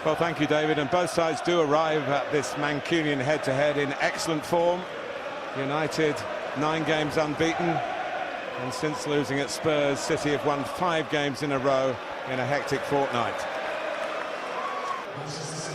Well, thank you, David. And both sides do arrive at this Mancunian head-to-head in excellent form. United 9 games unbeaten, and since losing at Spurs, City have won 5 games in a row in a hectic fortnight.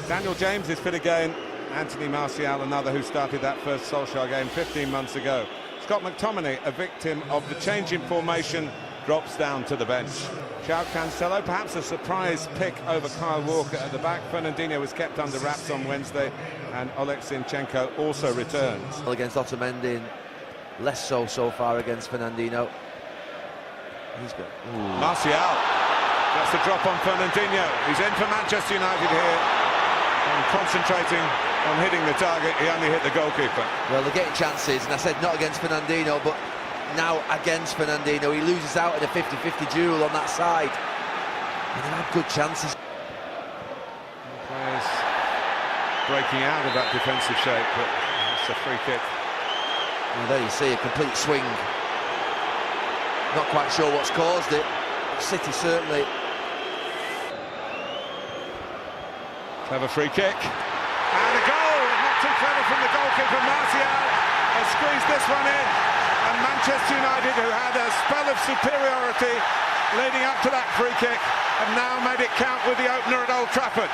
Daniel James is fit again. Anthony Martial, another who started that first Solskjaer game 15 months ago. Scott McTominay, a victim of the change in formation, drops down to the bench. João Cancelo, perhaps a surprise pick over Kyle Walker at the back. Fernandinho was kept under wraps on Wednesday, and Oleg Zinchenko also returns. Well, against Otamendi, less so far against Fernandinho. He's got... Martial, that's a drop on Fernandinho. He's in for Manchester United here, and concentrating on hitting the target. He only hit the goalkeeper. Well, they're getting chances, and I said not against Fernandinho, but now against Fernandinho. He loses out in a 50-50 duel on that side. And they had good chances. Players breaking out of that defensive shape, but it's a free kick. Well, there you see a complete swing. Not quite sure what's caused it. City certainly. Clever free kick. And a goal! Not too clever from the goalkeeper. Martial has squeezed this one in. And Manchester United, who had a spell of superiority leading up to that free kick, have now made it count with the opener at Old Trafford.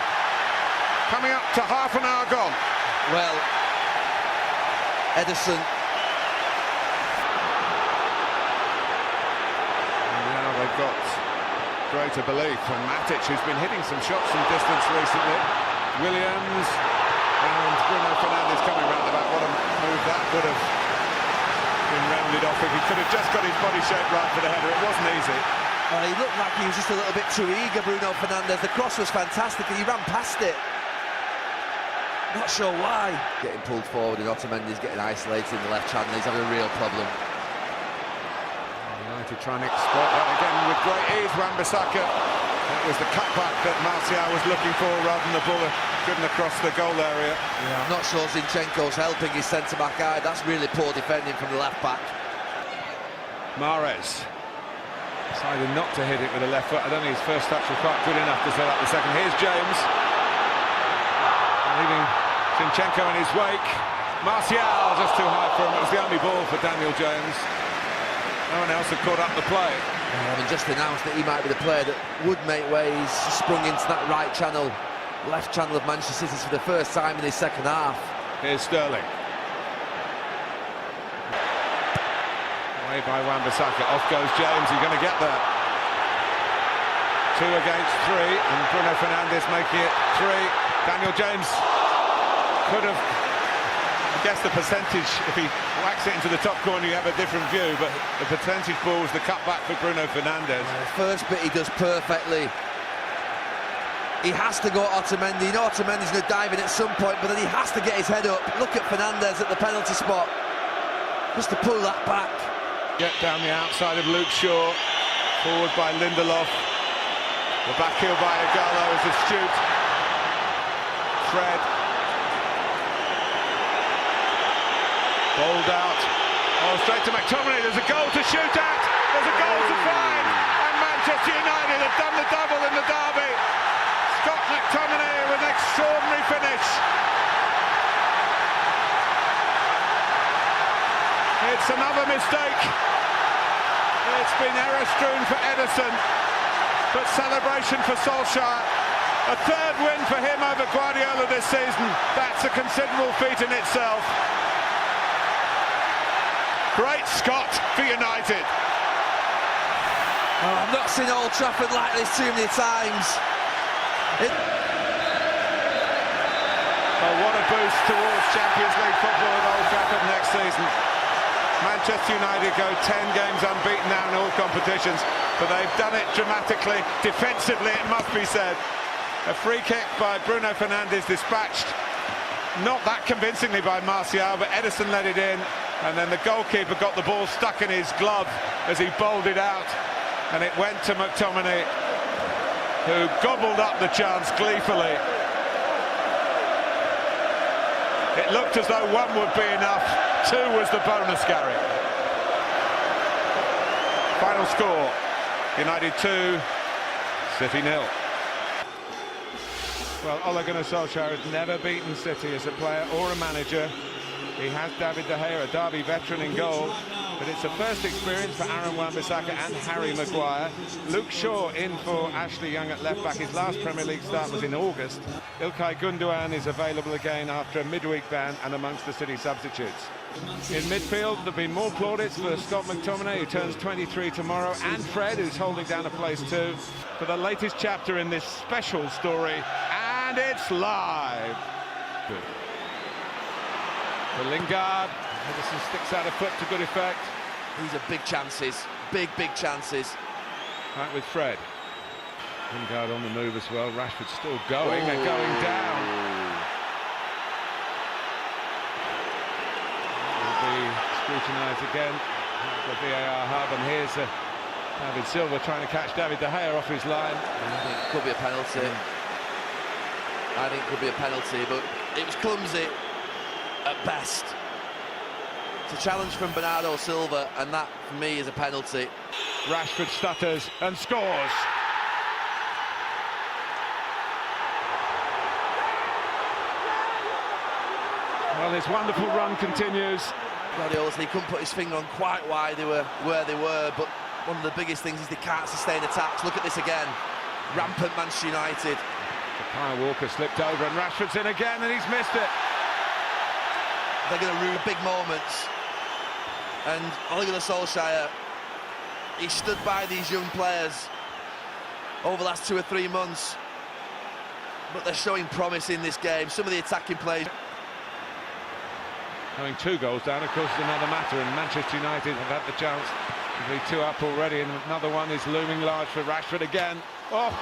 Coming up to half an hour gone. Well, Ederson. And now they've got greater belief. And Matic, who's been hitting some shots from distance recently. Williams and Bruno Fernandes coming round the back. What a move that would have been rounded off if he could have just got his body shape right for the header. It wasn't easy. He looked like he was just a little bit too eager, Bruno Fernandes. The cross was fantastic and he ran past it. Not sure why. Getting pulled forward and Otamendi's getting isolated in the left channel. He's having a real problem. United trying to exploit that again with great ease. Wan-Bissaka. That was the cutback that Martial was looking for rather than the ball driven across the goal area. Yeah, I'm not sure Zinchenko's helping his centre-back eye. That's really poor defending from the left-back. Mahrez decided not to hit it with the left foot. I don't think his first touch was quite good enough to set up the second. Here's James. Leaving Zinchenko in his wake. Martial just too high for him. It was the only ball for Daniel James. No one else had caught up the play. And just announced that he might be the player that would make way. He's sprung into that right channel, left channel of Manchester City for the first time in his second half. Here's Sterling. Away by Wan-Bissaka. Off goes James. He's going to get there. 2 against 3, and Bruno Fernandes making it 3. Daniel James could have, I guess the percentage, if he whacks it into the top corner you have a different view, but the percentage ball was the cutback for Bruno Fernandes. The first bit he does perfectly. He has to go Otamendi. You know Otamendi's going to dive in at some point, but then he has to get his head up. Look at Fernandes at the penalty spot. Just to pull that back. Get down the outside of Luke Shaw. Forward by Lindelof. The back heel by Ighalo is astute. Fred. Bowled out. Oh, straight to McTominay. There's a goal to shoot at. There's a goal to find. And Manchester United have done the double in the derby. Scott McTominay with an extraordinary finish. It's another mistake. It's been error-strewn for Ederson. But celebration for Solskjaer. A third win for him over Guardiola this season. That's a considerable feat in itself. Great Scott for United. Oh, I've not seen Old Trafford like this too many times. Well, what a boost towards Champions League football at Old Trafford next season. Manchester United go 10 games unbeaten now in all competitions, but they've done it dramatically, defensively it must be said. A free kick by Bruno Fernandes dispatched, not that convincingly by Martial, but Ederson let it in, and then the goalkeeper got the ball stuck in his glove as he bowled it out, and it went to McTominay, who gobbled up the chance gleefully. It looked as though 1 would be enough. 2 was the bonus, Gary. Final score, United 2, City 0. Well, Ole Gunnar Solskjaer has never beaten City as a player or a manager. He has David De Gea, a Derby veteran, in goal, but it's a first experience for Aaron Wan-Bissaka and Harry Maguire. Luke Shaw in for Ashley Young at left-back. His last Premier League start was in August. İlkay Gündoğan is available again after a midweek ban and amongst the City substitutes. In midfield, there'll be more plaudits for Scott McTominay, who turns 23 tomorrow, and Fred, who's holding down a place too, for the latest chapter in this special story, and it's live. Good. For Lingard, Henderson sticks out a foot to good effect. These are big chances, big chances. Right with Fred. Lingard on the move as well. Rashford still going and going down. Will be scrutinised again at the VAR hub, and here's David Silva trying to catch David De Gea off his line. I think it could be a penalty. I think it could be a penalty, but it was clumsy at best. It's a challenge from Bernardo Silva, and that, for me, is a penalty. Rashford stutters and scores. Well, his wonderful run continues. Guardiola, he couldn't put his finger on quite why they were where they were, but one of the biggest things is they can't sustain attacks. Look at this again. Rampant Manchester United. Kyle Walker slipped over and Rashford's in again, and he's missed it. They're going to ruin big moments. And Ole Gunnar Solskjaer, he stood by these young players over the last 2 or 3 months, but they're showing promise in this game. Some of the attacking plays. Having 2 goals down, of course, is another matter, and Manchester United have had the chance to be 2 up already, and another one is looming large for Rashford again. Oh!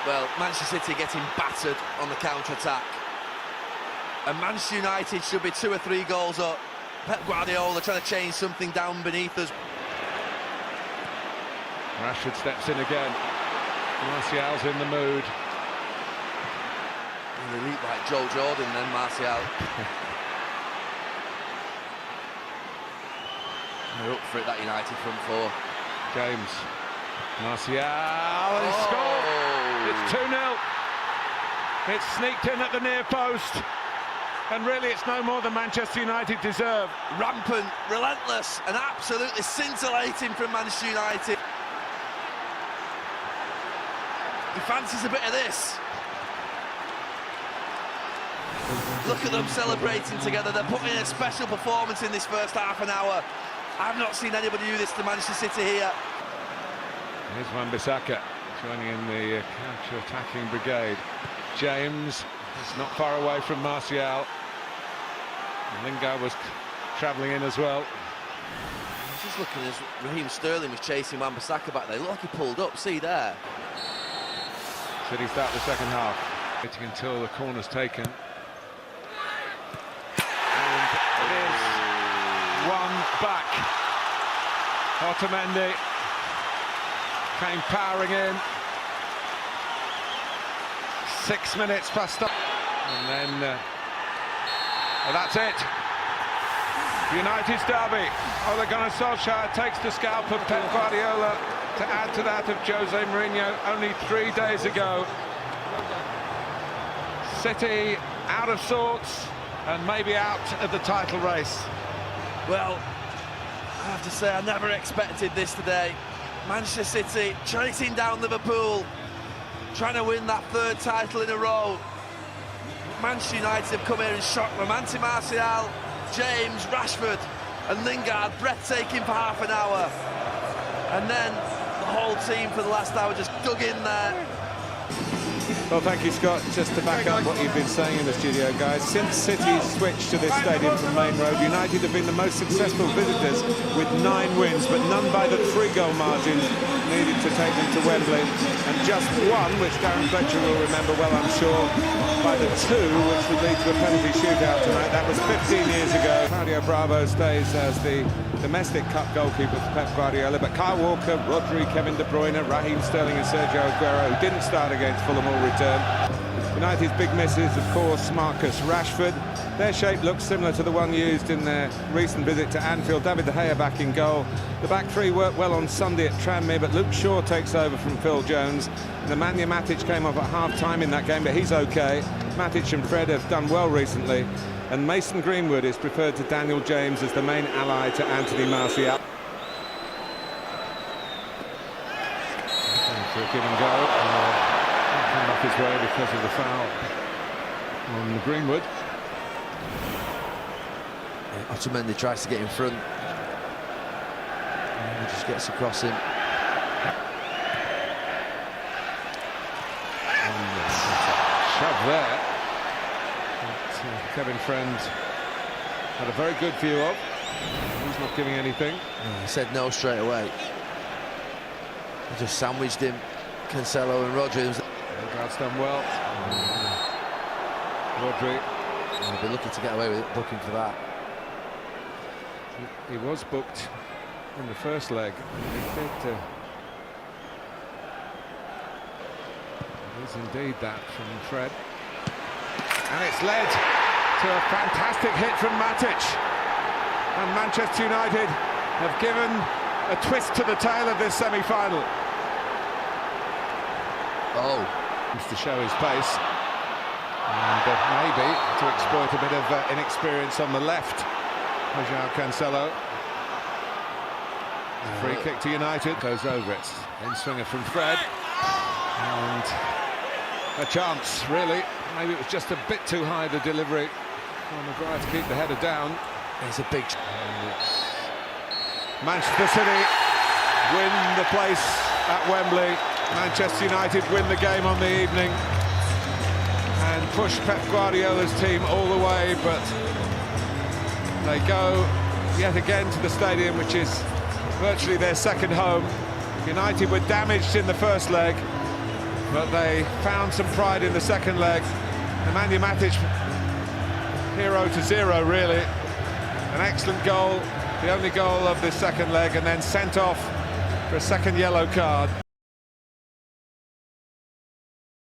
Well, Manchester City getting battered on the counter-attack. And Manchester United should be 2 or 3 goals up. Pep Guardiola trying to change something down beneath us. Rashford steps in again. Martial's in the mood. They leap like Joe Jordan then, Martial. They're up for it, that United front 4. James. Martial, and he scored! It's 2-0. It's sneaked in at the near post. And really, it's no more than Manchester United deserve. Rampant, relentless, and absolutely scintillating from Manchester United. He fancies a bit of this. Look at them celebrating together. They're putting in a special performance in this first half an hour. I've not seen anybody do this to Manchester City here. Here's Wan-Bissaka joining in the counter-attacking brigade. James is not far away from Martial. Lingard was travelling in as well. Just looking as Raheem Sterling was chasing Wan-Bissaka back there. Look, he pulled up, see there. City start the second half. Waiting until the corner's taken. And it is 1 back. Otamendi came powering in. 6 minutes plus stop. And then that's it. United's derby. Ole Gunnar Solskjaer takes the scalp of Pep Guardiola to add to that of Jose Mourinho only 3 days ago. City out of sorts and maybe out of the title race. Well, I have to say I never expected this today. Manchester City chasing down Liverpool, trying to win that 3rd title in a row. Manchester United have come here and shocked them. Martial, James, Rashford and Lingard, breathtaking for half an hour. And then the whole team for the last hour just dug in there. Well, thank you, Scott. Just to back up what you've been saying in the studio, guys, since City switched to this stadium from Main Road, United have been the most successful visitors with 9 wins, but none by the 3-goal margin needed to take them to Wembley, and just one, which Darren Fletcher will remember well, I'm sure, by the 2, which would lead to a penalty shootout tonight. That was 15 years ago. Claudio Bravo stays as the domestic cup goalkeeper for Pep Guardiola, but Kyle Walker, Rodri, Kevin De Bruyne, Raheem Sterling and Sergio Aguero, who didn't start against Fulham, all return. United's big misses, of course, Marcus Rashford. Their shape looks similar to the one used in their recent visit to Anfield. David De Gea back in goal. The back 3 worked well on Sunday at Tranmere, but Luke Shaw takes over from Phil Jones. Nemanja Matic came off at half-time in that game, but he's okay. Matic and Fred have done well recently, and Mason Greenwood is preferred to Daniel James as the main ally to Anthony Martial. For a give and go, come back his way because of the foul on Greenwood. Otamendi tries to get in front. And he just gets across him. Shove there. But, Kevin Friend had a very good view of. He's not giving anything. He said no straight away. He just sandwiched him. Cancelo and Rodri. Odegaard's done well. Rodri. He'll be lucky to get away with it, booking for that. He was booked in the first leg. He did. It is indeed that from Fred. And it's led to a fantastic hit from Matic. And Manchester United have given a twist to the tail of this semi-final. Oh. Just to show his pace. And maybe to exploit a bit of inexperience on the left. João Cancelo. Free kick to United. Goes over it. In swinger from Fred. And a chance, really. Maybe it was just a bit too high, the delivery. Well, Maguire to keep the header down. It's a big... Manchester City win the place at Wembley. Manchester United win the game on the evening and push Pep Guardiola's team all the way, but they go yet again to the stadium, which is virtually their second home. United were damaged in the first leg, but they found some pride in the second leg. Nemanja Matic, 0-0 really. An excellent goal, the only goal of the second leg, and then sent off for a second yellow card.